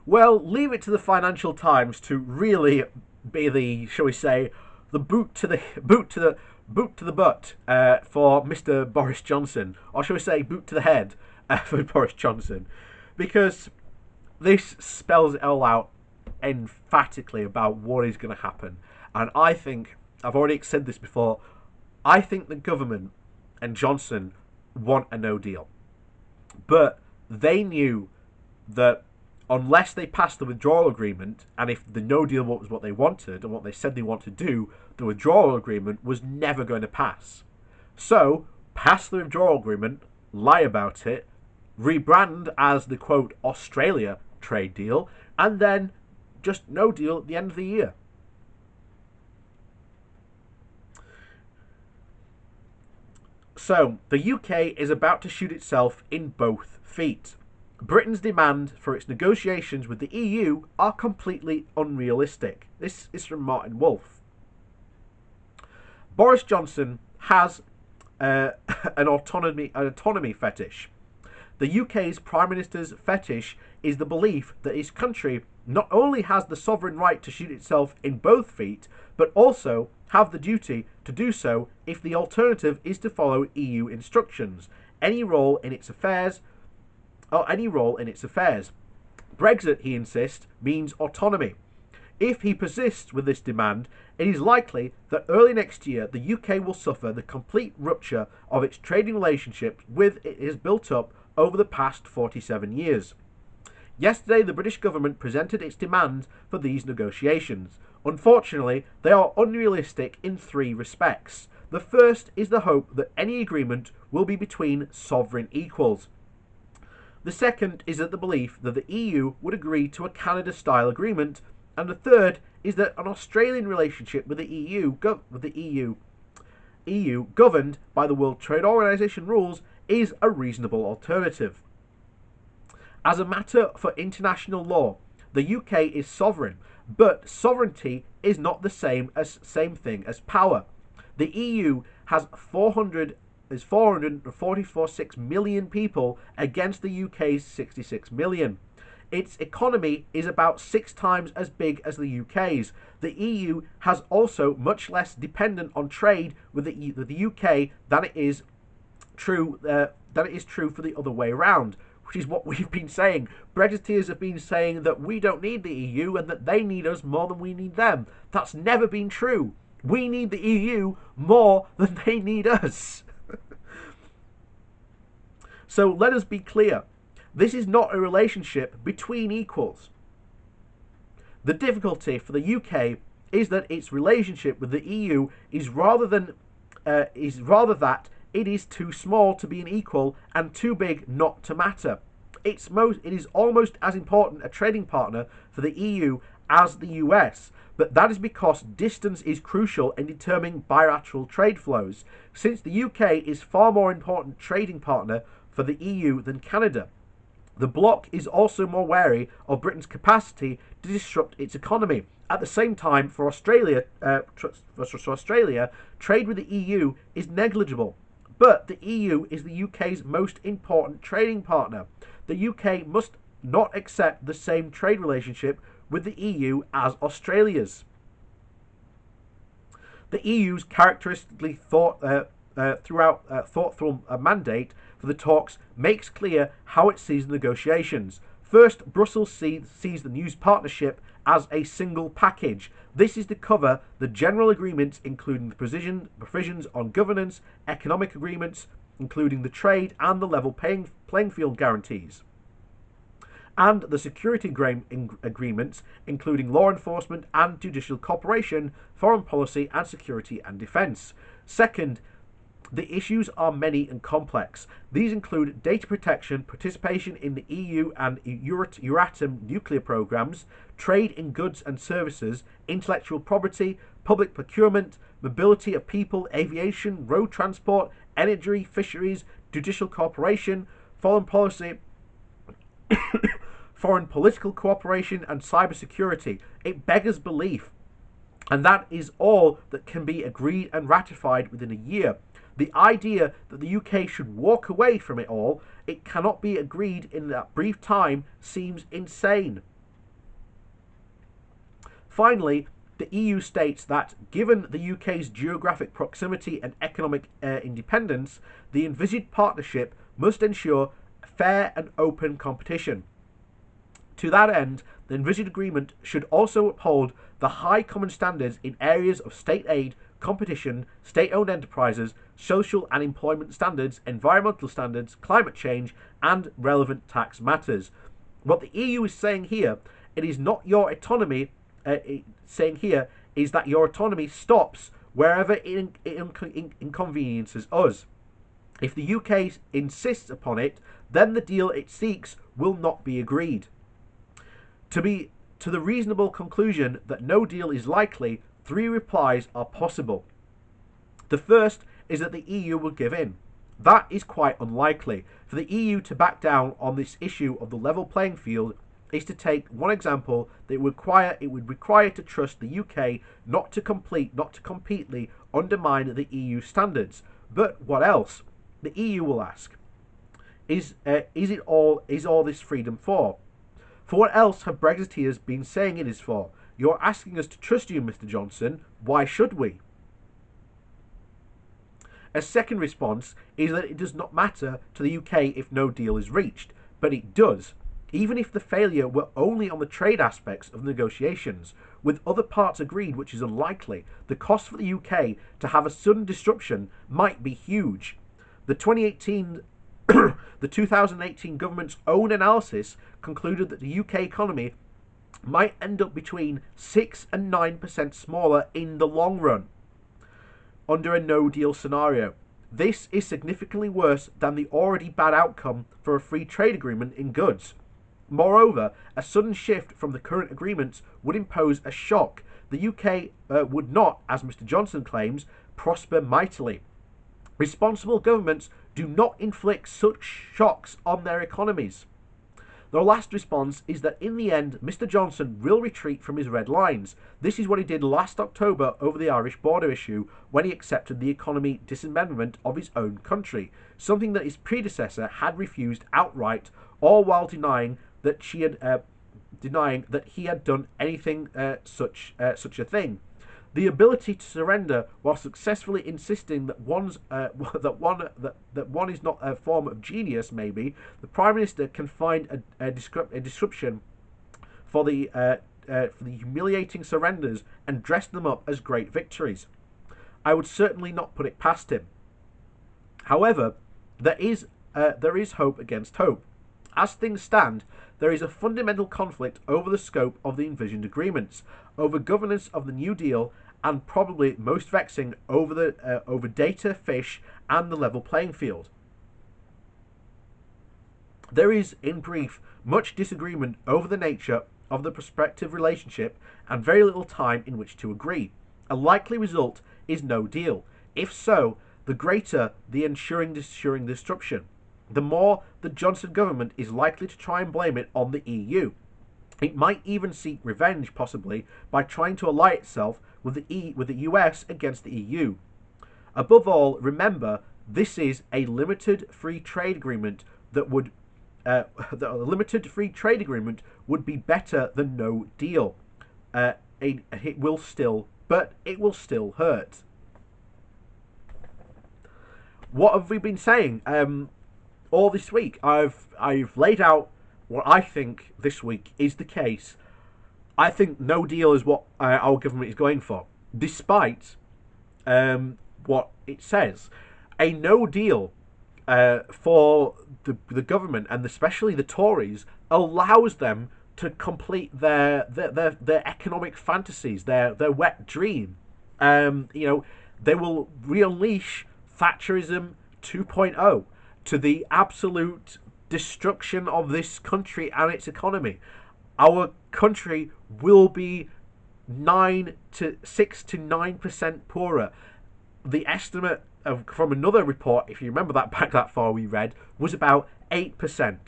Well, leave it to the Financial Times to really be the, shall we say, the boot to the butt for Mr. Boris Johnson, or shall we say, boot to the head for Boris Johnson, because this spells it all out emphatically about what is going to happen. And I think I've already said this before. I think the government and Johnson want a no deal, but they knew that unless they passed the withdrawal agreement, and if the no deal was what they wanted and what they said they wanted to do, the withdrawal agreement was never going to pass. So, pass the withdrawal agreement, lie about it, rebrand as the quote Australia trade deal, and then just no deal at the end of the year. So, the UK is about to shoot itself in both feet. Britain's demand for its negotiations with the EU are completely unrealistic. This is from Martin Wolf. Boris Johnson has an autonomy fetish. The UK's Prime Minister's fetish is the belief that his country not only has the sovereign right to shoot itself in both feet, but also have the duty to do so if the alternative is to follow EU instructions, any role in its affairs. Brexit, he insists, means autonomy. If he persists with this demand, it is likely that early next year the UK will suffer the complete rupture of its trading relationship with it has built up over the past 47 years. Yesterday, the British government presented its demand for these negotiations. Unfortunately, they are unrealistic in three respects. The first is the hope that any agreement will be between sovereign equals. The second is the belief that the EU would agree to a Canada-style agreement, and the third is that an Australian relationship with the EU governed by the World Trade Organization rules is a reasonable alternative. As a matter for international law, the UK is sovereign, but sovereignty is not the same thing as power. The EU has 446 million people against the UK's 66 million. Its economy is about 6 times as big as the UK's. The EU has also much less dependent on trade with the UK than it is true for the other way around, which is what we've been saying. Brexiteers have been saying that we don't need the EU and that they need us more than we need them. That's never been true. We need the EU more than they need us. So let us be clear. This is not a relationship between equals. The difficulty for the UK is that its relationship with the EU is rather that it is too small to be an equal and too big not to matter. It is almost as important a trading partner for the EU as the US, but that is because distance is crucial in determining bilateral trade flows, since the UK is far more important trading partner for the EU than Canada. The bloc is also more wary of Britain's capacity to disrupt its economy. At the same time, for Australia, trade with the EU is negligible. But the EU is the UK's most important trading partner. The UK must not accept the same trade relationship with the EU as Australia's. The EU's characteristically thoughtful mandate for the talks makes clear how it sees the negotiations. First, Brussels sees the new partnership as a single package. This is to cover the general agreements, including the provisions on governance, economic agreements, including the trade and the level playing field guarantees, and the security agreements, including law enforcement and judicial cooperation, foreign policy and security and defence. Second, the issues are many and complex. These include data protection, participation in the EU and Euratom nuclear programs, trade in goods and services, intellectual property, public procurement, mobility of people, aviation, road transport, energy, fisheries, judicial cooperation, foreign policy, foreign political cooperation, and cybersecurity. It beggars belief. And that is all that can be agreed and ratified within a year. The idea that the UK should walk away from it all, it cannot be agreed in that brief time, seems insane. Finally, the EU states that, given the UK's geographic proximity and economic independence, the envisaged partnership must ensure fair and open competition. To that end, the envisaged agreement should also uphold the high common standards in areas of state aid, competition, state-owned enterprises, social and employment standards, environmental standards, climate change, and relevant tax matters. What the EU is saying here, it is not your autonomy. Saying here is that your autonomy stops wherever it inconveniences us. If the UK insists upon it, then the deal it seeks will not be agreed. To the reasonable conclusion that no deal is likely, 3 replies are possible. The first is that the EU will give in. That is quite unlikely. For the EU to back down on this issue of the level playing field is to take one example that it would require to trust the UK not to completely undermine the EU standards. But what else? The EU will ask. Is all this freedom for? For what else have Brexiteers been saying it is for? You're asking us to trust you, Mr. Johnson. Why should we? A second response is that it does not matter to the UK if no deal is reached, but it does. Even if the failure were only on the trade aspects of the negotiations, with other parts agreed, which is unlikely, the cost for the UK to have a sudden disruption might be huge. The 2018 government's own analysis concluded that the UK economy might end up between 6 and 9% smaller in the long run under a no-deal scenario. This is significantly worse than the already bad outcome for a free trade agreement in goods. Moreover, a sudden shift from the current agreements would impose a shock. The UK would not, as Mr. Johnson claims, prosper mightily. Responsible governments do not inflict such shocks on their economies. The last response is that in the end, Mr. Johnson will retreat from his red lines. This is what he did last October over the Irish border issue, when he accepted the economy disememberment of his own country, something that his predecessor had refused outright, all while denying that he had done anything such a thing. The ability to surrender while successfully insisting that one is not a form of genius. Maybe the Prime Minister can find a description for the humiliating surrenders and dress them up as great victories. I would certainly not put it past him. However, there is hope against hope. As things stand, there is a fundamental conflict over the scope of the envisioned agreements, over governance of the New Deal, and probably most vexing, over data, fish, and the level playing field. There is, in brief, much disagreement over the nature of the prospective relationship and very little time in which to agree. A likely result is no deal. If so, the greater the ensuring disruption, the more the Johnson government is likely to try and blame it on the EU. It might even seek revenge, possibly, by trying to ally itself with the US against the EU. Above all, remember, this is a limited free trade agreement that would be better than no deal. It will still hurt. What have we been saying all this week? I've laid out what I think this week is the case. I think no deal is what our government is going for, despite what it says. A no deal for the government, and especially the Tories, allows them to complete their economic fantasies, their wet dream. They will re-unleash Thatcherism 2.0 to the absolute destruction of this country and its economy. Our country will be 6 to 9% poorer. The estimate from another report, if you remember that back that far we read, was about 8%.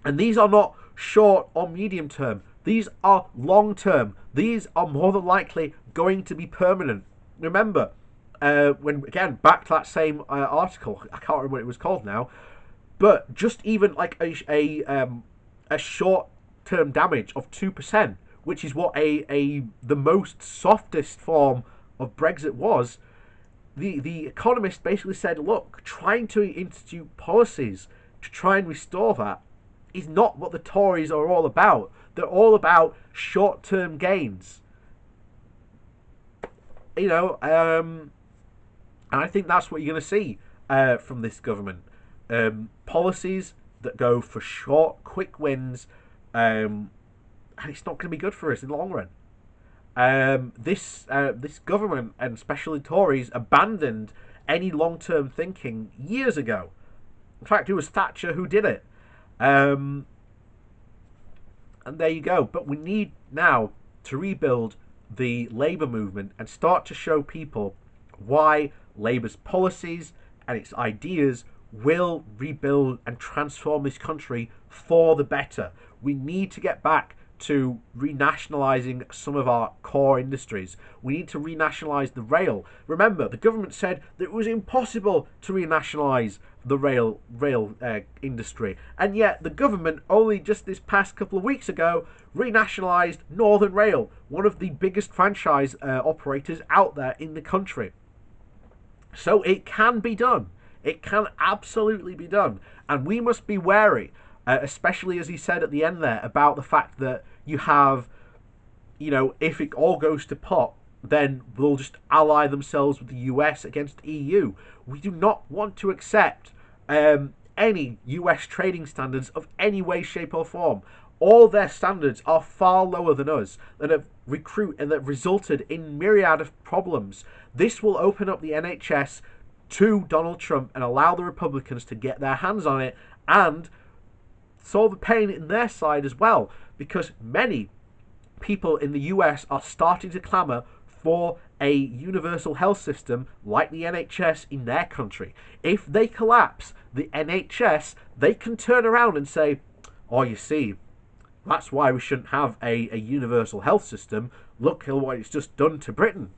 And these are not short or medium term. These are long term. These are more than likely going to be permanent. Remember, when again back to that same article, I can't remember what it was called now, but just even like a short term damage of 2% which is what the most softest form of Brexit was, the Economist basically said, look, trying to institute policies to try and restore that is not what the Tories are all about. They're all about short-term gains. And I think that's what you're going to see from this government. Policies that go for short, quick wins, and it's not going to be good for us in the long run. This government, and especially Tories, abandoned any long-term thinking years ago. In fact, it was Thatcher who did it. And there you go. But we need now to rebuild the Labour movement and start to show people why Labour's policies and its ideas will rebuild and transform this country for the better. We need to get back to renationalising some of our core industries. We need to renationalise the rail. Remember, the government said that it was impossible to renationalise the rail industry, and yet the government only just this past couple of weeks ago renationalised Northern Rail, one of the biggest franchise operators out there in the country. So it can be done. It can absolutely be done, and we must be wary, especially as he said at the end there, about the fact that you have, if it all goes to pot, then they'll just ally themselves with the US against the EU. We do not want to accept any US trading standards of any way, shape or form. All their standards are far lower than us, that have resulted in myriad of problems. This will open up the NHS to Donald Trump and allow the Republicans to get their hands on it and solve the pain in their side as well, because many people in the US are starting to clamour for a universal health system like the NHS in their country. If they collapse the NHS, they can turn around and say, oh, you see, that's why we shouldn't have a universal health system. Look at what it's just done to Britain.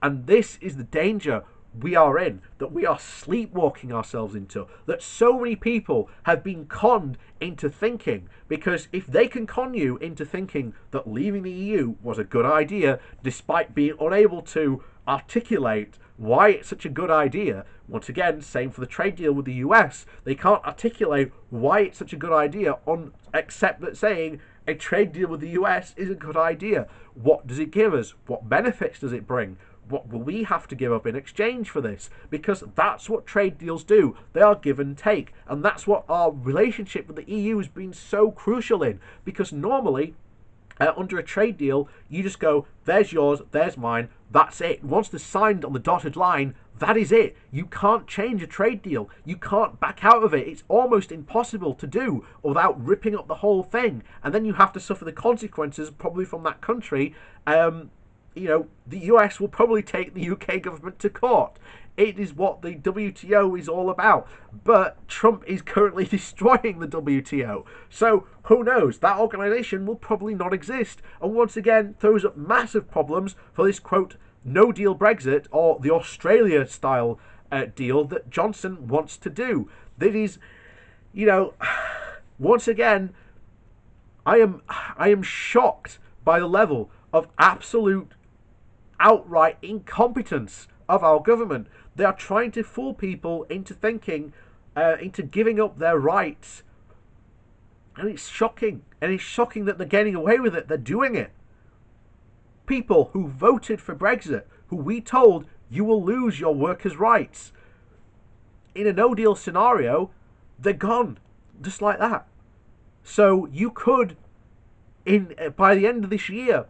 And this is the danger we are in, that we are sleepwalking ourselves into, that so many people have been conned into thinking, because if they can con you into thinking that leaving the EU was a good idea, despite being unable to articulate why it's such a good idea, once again, same for the trade deal with the US, they can't articulate why it's such a good idea except that saying a trade deal with the US is a good idea. What does it give us? What benefits does it bring? What will we have to give up in exchange for this? Because that's what trade deals do. They are give and take. And that's what our relationship with the EU has been so crucial in. Because normally, under a trade deal, you just go, there's yours, there's mine, that's it. Once they're signed on the dotted line, that is it. You can't change a trade deal. You can't back out of it. It's almost impossible to do without ripping up the whole thing. And then you have to suffer the consequences, probably from that country. The US will probably take the UK government to court. It is what the WTO is all about. But Trump is currently destroying the WTO. So who knows? That organisation will probably not exist. And once again, throws up massive problems for this, quote, no deal Brexit, or the Australia style deal that Johnson wants to do. That is, once again, I am shocked by the level of absolute outright incompetence of our government. They are trying to fool people into thinking, into giving up their rights. And it's shocking. And it's shocking that they're getting away with it. They're doing it. People who voted for Brexit, who we told you will lose your workers' rights. In a no-deal scenario, they're gone. Just like that. So you could, by the end of this year,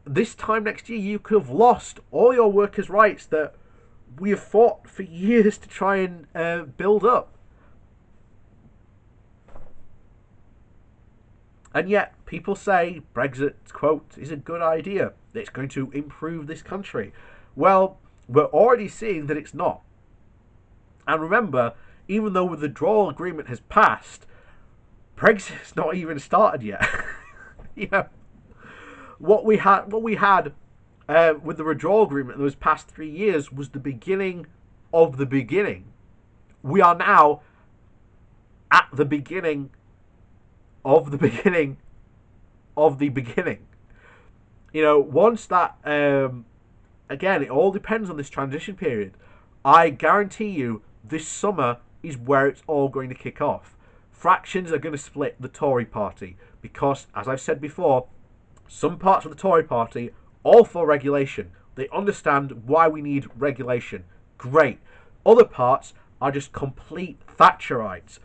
this time next year, you could have lost all your workers' rights that we have fought for years to try and build up. And yet, people say Brexit, quote, is a good idea. It's going to improve this country. Well, we're already seeing that it's not. And remember, even though the withdrawal agreement has passed, Brexit's not even started yet. What we had with the withdrawal agreement in those past 3 years was the beginning of the beginning. We are now at the beginning of the beginning of the beginning. You know, once that, again, it all depends on this transition period. I guarantee you, this summer is where it's all going to kick off. Fractions are going to split the Tory party because, as I've said before, some parts of the Tory party all for regulation. They understand why we need regulation. Great. Other parts are just complete Thatcherites.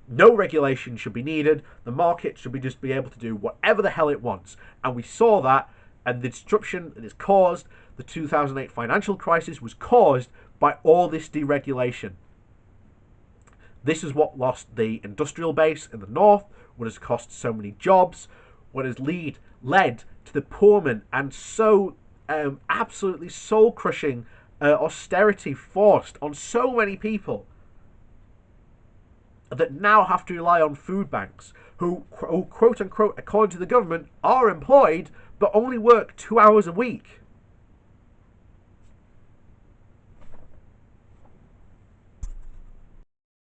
No regulation should be needed. The market should just be able to do whatever the hell it wants. And we saw that, and the disruption that is caused, the 2008 financial crisis was caused by all this deregulation. This is what lost the industrial base in the north, what has cost so many jobs, what has led to the poorment and so absolutely soul-crushing austerity forced on so many people that now have to rely on food banks, who quote unquote, according to the government, are employed but only work 2 hours a week.